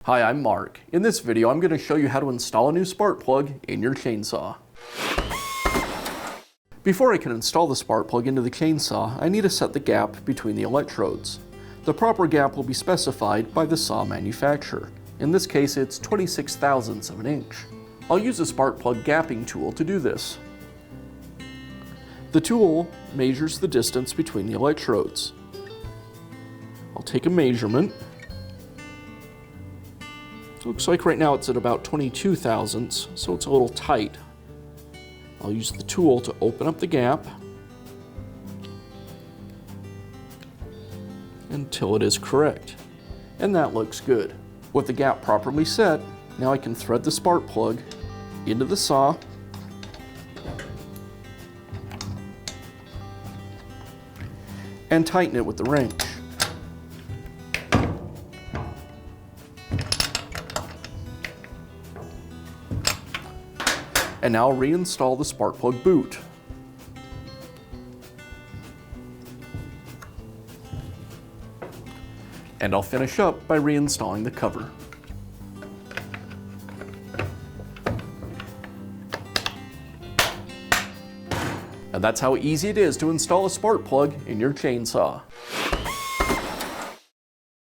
Hi, I'm Mark. In this video, I'm going to show you how to install a new spark plug in your chainsaw. Before I can install the spark plug into the chainsaw, I need to set the gap between the electrodes. The proper gap will be specified by the saw manufacturer. In this case, it's 26 thousandths of an inch. I'll use a spark plug gapping tool to do this. The tool measures the distance between the electrodes. I'll take a measurement. Looks like right now it's at about 22 thousandths, so it's a little tight. I'll use the tool to open up the gap until it is correct. And that looks good. With the gap properly set, now I can thread the spark plug into the saw and tighten it with the wrench. And now I'll reinstall the spark plug boot. And I'll finish up by reinstalling the cover. And that's how easy it is to install a spark plug in your chainsaw.